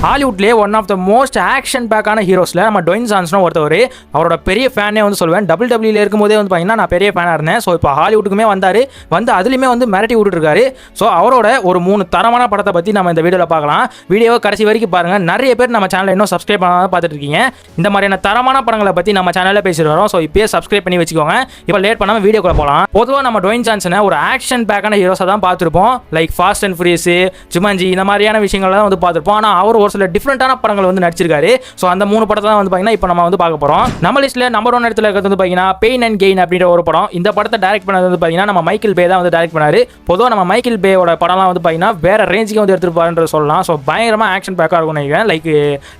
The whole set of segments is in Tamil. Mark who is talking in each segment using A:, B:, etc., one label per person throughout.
A: ஹாலிவுட்லேயே one of the most action பேக்கான ஹீரோஸில் நம்ம டுவைன் ஜான்சன் ஒருத்தவர். அவரோட பெரிய ஃபேனே வந்து சொல்லுவேன். WWE இருக்கும்போதே வந்து பார்த்தீங்கன்னா நான் பெரிய ஃபேனாக இருந்தேன். ஸோ இப்போ ஹாலிவுட்டுக்குமே வந்து அதுலேயுமே வந்து மிரட்டி விட்டுருக்காரு. ஸோ அவரோட ஒரு 3 தரமான படத்தை பற்றி நம்ம இந்த வீடியோவில் பார்க்கலாம். வீடியோவை கடைசி வரைக்கும் பாருங்கள். நிறைய பேர் நம்ம சேனலில் இன்னும் சப்ஸ்கிரைப் பண்ணாமல் பார்த்துட்டு இருக்கீங்க. இந்த மாதிரியான தரமான படங்களை பற்றி நம்ம சேனலில் பேசிட்டு வரோம். ஸோ இப்போயே சப்ஸ்கிரைப் பண்ணி வச்சுக்கோங்க. இப்போ லேட் பண்ணாமல் வீடியோக்குள்ள போகலாம். பொதுவாக நம்ம டுவைன் ஜான்சனை ஒரு ஆக்ஷன் பேக்கான ஹீரோஸாக தான் பார்த்துருப்போம். Like fast and furious, Jumanji இந்த மாதிரியான விஷயங்கள் தான் வந்து பார்த்துருப்போம். ஆனால் அவர் ஒரு சில டிஃப்ரெண்டான படங்கள் வந்து நடிச்சிருக்காரு. ஸோ அந்த 3 படத்தை தான் வந்து பார்த்தீங்கன்னா இப்போ நம்ம வந்து பார்க்க போகிறோம். நம்ம லிஸ்ட்டில் நம்பர் 1 இடத்துல இருக்கிறது வந்து பார்த்தீங்கன்னா பெயின் அண்ட் கெயின் அப்படின்ற ஒரு படம். இந்த படத்தை டைரக்ட் பண்ணது வந்து பார்த்தீங்கன்னா நம்ம மைக்கேல் பே தான் வந்து டைரக்ட் பண்ணாரு. பொதுவாக நம்ம மைக்கேல் பேயோட படம்லாம் வந்து பார்த்தீங்கன்னா வேற ரேஞ்சுக்கு வந்து எடுத்துருப்பாருன்ற சொல்லலாம். ஸோ பயங்கரமாக ஆக்ஷன் பேக்காக இருக்கும் நினைக்கிறேன். லைக்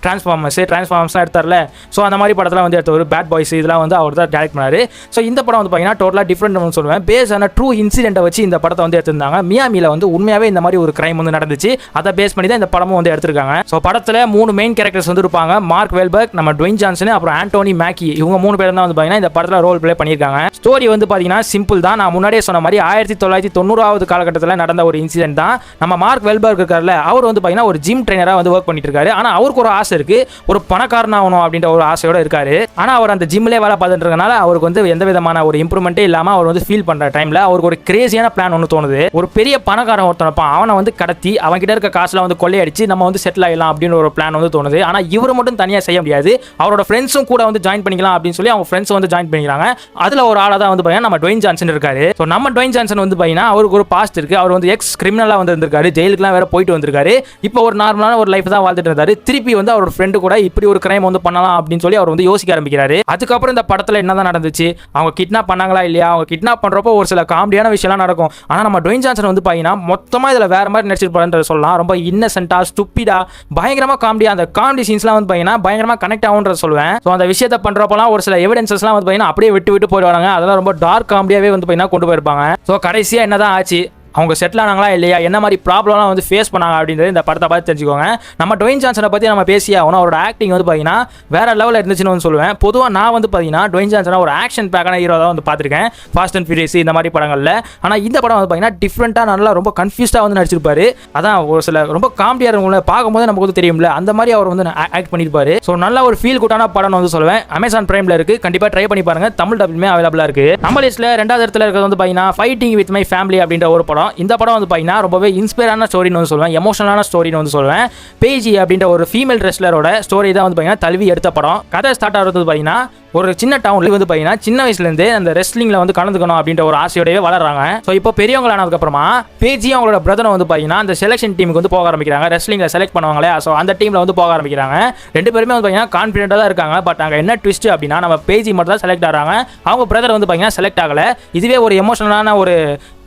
A: டிரான்ஸ்ஃபார்மர்ஸ்லாம் எடுத்தார்ல. ஸோ அந்த மாதிரி படத்தில் வந்து எடுத்த ஒரு பேட் பாய்ஸ் இதெல்லாம் வந்து அவர் தான் டைரக்ட் பண்ணாரு. ஸோ இந்த படம் வந்து பார்த்தீங்கன்னா டோட்டலாக டிஃப்ரெண்ட் சொல்லுவேன். பேஸ் ஆன ட்ரூ இன்சிடென்ட்டை வச்சு இந்த படத்தை வந்து எடுத்திருந்தாங்க. மியாமியில் வந்து உண்மையாகவே இந்த மாதிரி ஒரு கிரைம் வந்து நடந்துச்சு. அதை பேஸ் பண்ணி தான் இந்த படமும் வந்து எடுத்திருக்காங்க. ஸோ படத்தில் 3 மெயின் கேரக்டர்ஸ் வந்து இருப்பாங்க. மார்க் வேல்பர்க், நம்ம டுவைன் ஜான்சன், அப்புறம் ஆண்டோனி மேக்கி. இவங்க 3 பேர் தான் வந்து பார்த்தீங்கன்னா இந்த படத்தில் ரோல் பிளே பண்ணியிருக்காங்க. ஸ்டோரி வந்து பார்த்தீங்கன்னா சிம்பிள் தான். நான் முன்னாடியே சொன்ன மாதிரி 1990வது காலகட்டத்தில் நடந்த ஒரு இன்சிடென்ட் தான். நம்ம மார்க் வேல்பர்க் இருக்கார்ல, அவர் வந்து பார்த்தீங்கன்னா ஒரு ஜிம் ட்ரைனராக வந்து ஒர்க் பண்ணிட்டு இருக்காரு. ஆனால் அவருக்கு ஒரு ஆசை இருக்கு, ஒரு பணக்காரன் ஆகணும் அப்படின்ற ஒரு ஆசையோட இருக்காரு. ஆனால் அவர் அந்த ஜிம்லேயே வேலை பார்த்துட்டு இருக்கனால அவருக்கு வந்து எந்த விதமான ஒரு இம்ப்ரூவ்மெண்ட்டே இல்லாமல் அவர் வந்து ஃபீல் பண்ணுற டைமில் அவருக்கு ஒரு கிரேசியான பிளான் ஒன்று தோணுது. ஒரு பெரிய பணக்காரன் ஒருத்தன் இருப்பான், அவனை வந்து கடத்தி அவன் கிட்ட இருக்க காசுல வந்து கொள்ளையடிச்சு நம்ம வந்து செட்டில் ஆகலாம் அப்படின்னு ஒரு பிளான் வந்து தோணுது. ஆனால் இவர் மட்டும் தனியாக செய்ய முடியாது. அவரோட ஃப்ரெண்ட்ஸும் கூட வந்து ஜாயின் பண்ணிக்கலாம் அப்படின்னு சொல்லி அவங்க ஃப்ரெண்ட்ஸ் வந்து ஜாயின் பண்ணிக்கிறாங்க. அதில் ஒரு ஆளாக தான் வந்து பார்த்தீங்கன்னா நம்ம டுவைன் ஜான்சன் இருக்காரு. ஸோ நம்ம டுவைன் ஜான்சன் வந்து பார்த்தீங்கன்னா அவருக்கு ஒரு பாஸ்ட் இருக்கு. அவர் வந்து எக்ஸ் கிரிமினலாக வந்து இருந்திருக்காரு. ஜெயிலுக்குலாம் வேற போயிட்டு வந்திருக்காரு. இப்போ ஒரு நார்மலான ஒரு லைஃப் தான் வாழ்ந்துட்டு இருந்தாரு. திருப்பி வந்து அவரோட ஃப்ரெண்டு கூட இப்படி ஒரு கிரைம் வந்து பண்ணலாம் அப்படின்னு சொல்லி அவர் வந்து யோசிக்க ஆரம்பிக்கிறாரு. அதுக்கப்புறம் இந்த படத்தில் என்னதான் நடந்துச்சு, அவங்க கிட்னாப் பண்ணாங்களா இல்லையா, அவங்க கிட்னாப் பண்றப்போ ஒரு சில காமெடியான விஷயம்லாம் நடக்கும். ஆனால் நம்ம டுவைன் ஜான்சன் வந்து பார்த்தீங்கன்னா மொத்தமாக இதில் வேற மாதிரி நடிச்சிருப்பாருன்னு சொல்லலாம். ரொம்ப இன்னசென்ட்டா, ஸ்டூப்பிடா, பயங்கரமா காமெடியா, அந்த காமெடி சீன்ஸ்லாம் வந்து பார்த்தீங்கன்னா பயங்கரமா கனெக்ட் ஆகும்ன்ற சொல்லுவேன். ஸோ அந்த விஷயத்தை பண்றப்போலாம் ஒரு சில எவிடன்சஸ்லாம் வந்து பார்த்தீங்கன்னா அப்படியே விட்டு போயிடுவாங்க. அதெல்லாம் ரொம்ப டார்க் காமெடியாவே வந்து பார்த்தீங்கன்னா கொண்டு போயிருப்பாங்க. ஸோ கடைசியாக என்னதான் ஆச்சு, அவங்க செட்டில் ஆனாங்களா இல்லையா, என்ன மாதிரி ப்ராப்ளம்லாம் வந்து ஃபேஸ் பண்ணாங்க அப்படின்றது இந்த படத்தை பார்த்து தெரிஞ்சுக்கோங்க. நம்ம டுவைன் ஜான்சனை பற்றி நம்ம பேசியாகணும். அவரோட ஆக்டிங் வந்து பார்த்தீங்கன்னா வேற லெவலில் இருந்துச்சுன்னு வந்து சொல்லுவேன். பொதுவாக நான் வந்து பார்த்தீங்கன்னா டுவைன் ஜான்சனை ஒரு ஆக்ஷன் பேக்கான ஹீரோ தான் வந்து பார்த்துருக்கேன், ஃபாஸ்ட் அண்ட் ஃபியூரியஸ் இந்த மாதிரி படங்களில். ஆனால் இந்த படம் வந்து பார்த்தீங்கன்னா டிஃப்ரெண்ட்டாக நல்லா ரொம்ப கன்ஃபியூஸ்டாக வந்து நடிச்சிருப்பாரு. அதான் ஒரு சில ரொம்ப காமெடியாக இருக்கவங்கள பார்க்கும்போது நமக்கு வந்து தெரியும்ல, அந்த மாதிரி அவர் வந்து ஆக்ட் பண்ணியிருப்பாரு. ஸோ நல்ல ஒரு ஃபீல் குட்டான படம் வந்து சொல்லுவேன். அமேசான் பிரைமில் இருக்குது, கண்டிப்பாக ட்ரை பண்ணி பாருங்க. தமிழ் டபுளுமே அவைலபிளாக இருக்குது. நம்ம லிஸ்ட்டில் 2வது இடத்துல இருக்கிறது வந்து பார்த்தீங்கன்னா ஃபைட்டிங் வித் மை ஃபேமிலி அப்படின்ற ஒரு படம். இந்த படம் வந்து ரொம்பவே இன்ஸ்பைரான ஸ்டோரின்னு வந்து சொல்லுவேன், எமோஷனலான ஸ்டோரின்னு வந்து சொல்லுவேன். பேஜி அப்படின்ற ஒரு ஃபீமேல் ரெஸ்லரோட ஸ்டோரி தான் வந்து பார்த்தீங்கன்னா தழுவி எடுத்த படம். கதை ஸ்டார்ட் ஆகிறது பார்த்தீங்கன்னா ஒரு சின்ன டவுன்ல வந்து பார்த்தீங்கன்னா சின்ன வயசுலேருந்து அந்த ரெஸ்லிங்ல வந்து கலந்துக்கணும் அப்படின்ற ஒரு ஆசையோடவே வளர்றாங்க. ஸோ இப்போ பெரியவங்களானதுக்கு அப்புறமா பேஜி அவங்களோட பிரதர் வந்து பார்த்தீங்கன்னா அந்த செலக்ஷன் டீமுக்கு வந்து போக ஆரம்பிக்கிறாங்க. ரெஸ்லிங்ல செலக்ட் பண்ணுவாங்களே, ஸோ அந்த டீம்ல வந்து போக ஆரம்பிக்கிறாங்க. 2 பேருமே வந்து பார்த்தீங்கன்னா கான்ஃபிடென்ட்டாக தான் இருக்காங்க. பட் அங்கே என்ன ட்விஸ்ட் அப்படின்னா நம்ம பேஜி மட்டும் தான் செலக்ட் ஆகிறாங்க, அவங்க பிரதர் வந்து பார்த்தீங்கன்னா செலக்ட் ஆகலை. இதுவே ஒரு எமோஷனலான ஒரு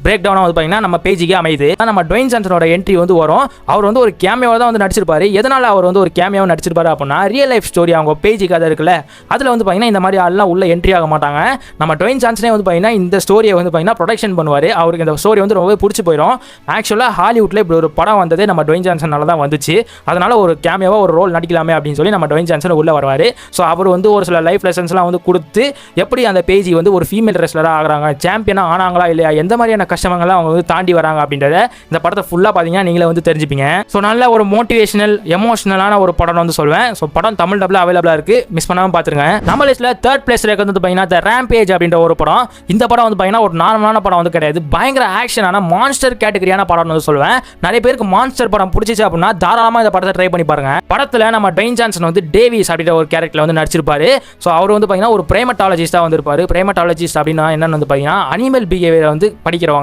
A: பிரேக் டவுன் வந்து பார்த்தீங்கன்னா நம்ம பேஜிக்கு அமையுது. நம்ம டுவைன் ஜான்சனோட என்ட்ரி வந்து வரும். அவர் வந்து ஒரு கேமியோட தான் வந்து நடிச்சிருப்பாரு. எதனால அவர் வந்து ஒரு கேமியோவை நடிச்சிருப்பாரு அப்படின்னா, ரியல் லைஃப் ஸ்டோரி அவங்க பேஜி கதை இருக்குல்ல, அதில் வந்து பார்த்தீங்கன்னா இந்த மாதிரி ஆள்லாம் உள்ள என்ட்ரி ஆக மாட்டாங்க. நம்ம டுவைன் ஜான்சனே வந்து பார்த்தீங்கன்னா இந்த ஸ்டோரியை வந்து பார்த்தீங்கன்னா ப்ரொடக்ஷன் பண்ணுவார். அவருக்கு இந்த ஸ்டோரி வந்து ரொம்பவே பிடிச்சி போயிடும். ஆக்சுவலாக ஹாலிவுட்டில் இப்படி ஒரு படம் வந்ததே நம்ம டுவைன் ஜான்சனால தான் வந்துச்சு. அதனால ஒரு கேமியோவாக ஒரு ரோல் நடிக்கலாமே அப்படின்னு சொல்லி நம்ம டுவைன் ஜான்சன் உள்ள வருவார். ஸோ அவர் வந்து ஒரு சில லைஃப் லெசன்ஸ்லாம் வந்து கொடுத்து எப்படி அந்த பேஜி வந்து ஒரு ஃபீமேல் ரெஸ்லராக ஆகிறாங்க, சாம்பியனாக ஆனாங்களா இல்லையா, எந்த மாதிரியான கஷ்டங்கள்லாம் அவங்க வந்து தாண்டி வராங்க அப்படின்றத இந்த படத்தை ஃபுல்லாக பார்த்தீங்கன்னா நீங்களே வந்து தெரிஞ்சுப்பீங்க. ஸோ நல்ல ஒரு மோட்டிவேஷனல் எமோஷனலான ஒரு படம் வந்து சொல்லுவேன். ஸோ படம் தமிழ் டபுள் அவைலபிளாக இருக்குது, மிஸ் பண்ணாமல் பார்த்துருங்க. நம்ம லிஸ்ட்டில் 3rd பிளேஸில் இருக்கிறது வந்து பார்த்தீங்கன்னா த ரேம்பேஜ் அப்படின்ற ஒரு படம். இந்த படம் வந்து பார்த்தீங்கன்னா ஒரு நார்மலான படம் வந்து கிடையாது, பயங்கர ஆக்ஷனான மான்ஸ்டர் கேட்டகரியான படம் வந்து சொல்லுவேன். நிறைய பேருக்கு மான்ஸ்டர் படம் பிடிச்சிச்சு அப்படின்னா தாராளமாக இந்த படத்தை ட்ரை பண்ணி பாருங்க. படத்தில் நம்ம டுவைன் ஜான்சன் வந்து டேவிஸ் அப்படின்ற ஒரு கேரக்டர் வந்து நடிச்சிருப்பாரு. ஸோ அவர் வந்து பார்த்தீங்கன்னா ஒரு பிரைமட்டாலஜிஸ்டாக வந்து இருப்பாரு. பிரைமட்டாலஜிஸ்ட் அப்படின்னா என்னன்னு வந்து பார்த்தீங்கன்னா அனிமல் பிஹேவியரை வந்து படிக்கிறவங்க.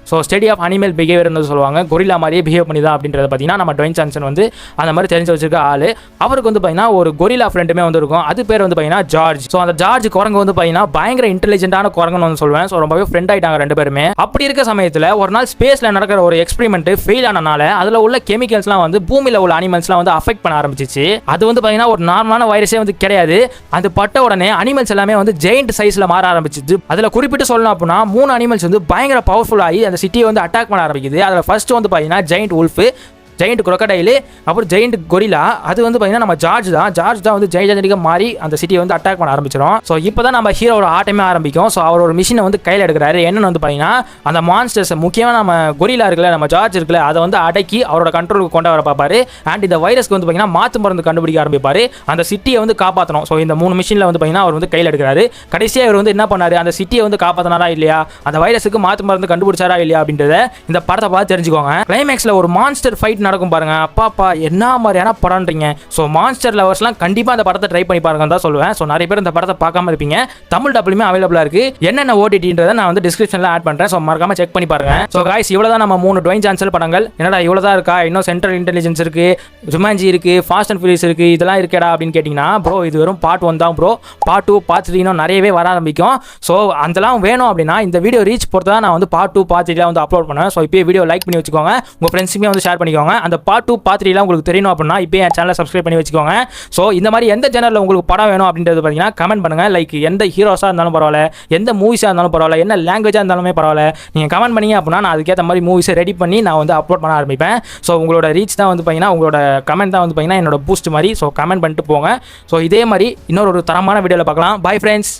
A: ஸோ ஸ்டடி ஆஃப் அனிமல் பிஹேவியர்னு சொல்லுவாங்க. கொரில்லா மாதிரியே பிஹேவ் பண்ணி தான் அப்படின்றத பார்த்தீங்கன்னா நம்ம டுவைன் ஜான்சன் வந்து அந்த மாதிரி தெரிஞ்சு வச்சிருக்க ஆளு. அவருக்கு வந்து பார்த்தீங்கன்னா ஒரு கொரில்லா ஃப்ரெண்டுமே வந்து இருக்கும். அது பேர் வந்து பார்த்தீங்கன்னா ஜார்ஜ். ஸோ அந்த ஜார்ஜ் குரங்கு வந்து பார்த்தீங்கன்னா பயங்கர இன்டெலிஜென்ட்டான குரங்குன்னு வந்து சொல்லுவேன். ஸோ ரொம்பவே ஃப்ரெண்ட் ஆயிட்டாங்க 2 பேருமே. அப்படி இருக்க சமயத்தில் ஒரு நாள் ஸ்பேஸ்ல நடக்கிற ஒரு எக்ஸ்பெரிமெண்ட் ஃபெயில் ஆனனால அதில் உள்ள கெமிக்கல்ஸ்லாம் வந்து பூமியில் உள்ள அனிமல்ஸ்லாம் வந்து அஃபெக்ட் பண்ண ஆரம்பிச்சிச்சு. அது வந்து பார்த்தீங்கன்னா ஒரு நார்மலான வைரஸே வந்து கிடையாது. அது பட்ட உடனே அனிமல்ஸ் எல்லாமே வந்து ஜெயிண்ட் சைஸ்ல மாற ஆரம்பிச்சிச்சு. அதில் குறிப்பிட்டு சொல்லணும் அப்படின்னா 3 அனிமல்ஸ் வந்து பயங்கர பவர்ஃபுல் ஆகி அந்த சிட்டியை வந்து அட்டாக் பண்ண ஆரம்பிக்குது. அதில் ஃபர்ஸ்ட் வந்து பார்த்தீங்கன்னா ஜெயிண்ட் உல்ஃப், ஜெயிண்ட் crocodile, அப்புறம் ஜெயிண்ட் கொரிலா. அது வந்து பார்த்தீங்கன்னா நம்ம ஜார்ஜ் தான் வந்து ஜெயிண்டிக்காக மாறி அந்த சிட்டியை வந்து அட்டாக் பண்ண ஆரம்பிச்சிடும். ஸோ இப்போ தான் நம்ம ஹீரோட ஆட்டமே ஆரம்பிக்கும். ஸோ அவர் ஒரு மிஷினை வந்து கையில் எடுக்கிறாரு. என்னன்னு வந்து பார்த்தீங்கன்னா அந்த மான்ஸ்டர்ஸ் முக்கியமாக நம்ம கொரிலா இருக்குல்ல, நம்ம ஜார்ஜ் இருக்குல்ல, அதை வந்து அடக்கி அவரோட கண்ட்ரோலுக்கு கொண்டு வர பார்ப்பாரு. அண்ட் இந்த வைரஸ்க்கு வந்து பார்த்தீங்கன்னா மாற்று மருந்து கண்டுபிடிக்க ஆரம்பிப்பார். அந்த சிட்டியை வந்து காப்பாற்றணும். ஸோ இந்த 3 மிஷினில் வந்து பார்த்தீங்கன்னா அவர் வந்து கையில் எடுக்கிறாரு. கடைசியாக அவர் வந்து என்ன பண்ணாரு, அந்த சிட்டியை வந்து காப்பாற்றினாரா இல்லையா, அந்த வைரஸுக்கு மாற்று மருந்து கண்டுபிடிச்சாரா இல்லையா அப்படின்றத இந்த படத்தை பார்த்து தெரிஞ்சுக்கோங்க. கிளைமேக்ஸில் ஒரு மான்ஸ்டர் ஃபைட் நடக்கும் பாருங்க. அப்பாப்பா என்ன மாதிரியான படம்ன்றீங்க. ஸோ மான்ஸ்டர் லவர்ஸ்லாம் கண்டிப்பாக அந்த படத்தை ட்ரை பண்ணி பாருங்க தான் சொல்லுவேன். ஸோ நிறைய பேர் இந்த படத்தை பார்க்காம இருப்பீங்க. தமிழ் டப்லையுமே அவைலபிளாக இருக்கு. என்னென்ன ஓடிடின்றதை நான் வந்து டிஸ்கிரிப்ஷனில் ஆட் பண்ணுறேன். ஸோ மறக்காம செக் பண்ணி பாருங்க. ஸோ காய்ஸ், இவ்வளோ தான் நம்ம 3 டுவைன் ஜான்சன் படங்கள். என்னடா இவ்வளோ தான் இருக்கா, இன்னும் சென்ட்ரல் இன்டெலிஜென்ஸ் இருக்கு, ஜுமான்ஜி இருக்கு, ஃபாஸ்ட் அண்ட் ஃபியூரியஸ் இருக்கு, இதெல்லாம் இருக்கேடா அப்படின்னு கேட்டிங்கன்னா ப்ரோ இது வெறும் பார்ட் 1 தான் ப்ரோ. பார்ட் 2 பார்ட் 3 இன்னும் நிறையவே வர ஆரம்பிக்கும். ஸோ அதெல்லாம் வேணும் அப்படின்னா இந்த வீடியோ ரீச் பொறுத்து தான் நான் வந்து பார்ட் 2 பார்ட் 3 வந்து அப்லோட் பண்ணுவேன். ஸோ இப்போ வீடியோ லைக் பண்ணி வச்சுக்கோங்க, உங்கள் ஃப்ரெண்ட்ஸுமே வந்து ஷேர் பண்ணிக்கோங்க. அந்த பார்ட் 2 பார்ட் 3 உங்களுக்கு தெரியணும் அப்படின்னா இப்போ என் சேனலை சப்ஸ்கிரைப் பண்ணி வச்சுக்கோங்க. ஸோ இந்த மாதிரி எந்த சேனலில் உங்களுக்கு படம் வேணும் அப்படின்றது பார்த்தீங்கன்னா கமெண்ட் பண்ணுங்கள். லைக் எந்த ஹீரோஸாக இருந்தாலும் பரவாயில்ல, எந்த மூவிஸாக இருந்தாலும் பரவாயில்ல, என்ன லாங்குவேஜாக இருந்தாலுமே பரவாயில்ல, நீங்கள் கமெண்ட் பண்ணீங்க அப்படின்னா நான் அதுக்கேற்ற மாதிரி மூவிஸை ரெடி பண்ணி நான் வந்து அப்லோட் பண்ண ஆரம்பிப்பேன். ஸோ உங்களோட ரீச் தான் வந்து பார்த்தீங்கன்னா, உங்களோட கமெண்ட் தான் வந்து பார்த்தீங்கன்னா என்னோட பூஸ்ட் மாதிரி. ஸோ கமெண்ட் பண்ணிட்டு போங்க. ஸோ இதே மாதிரி இன்னொரு தரமான வீடியோவில் பார்க்கலாம். Bye friends.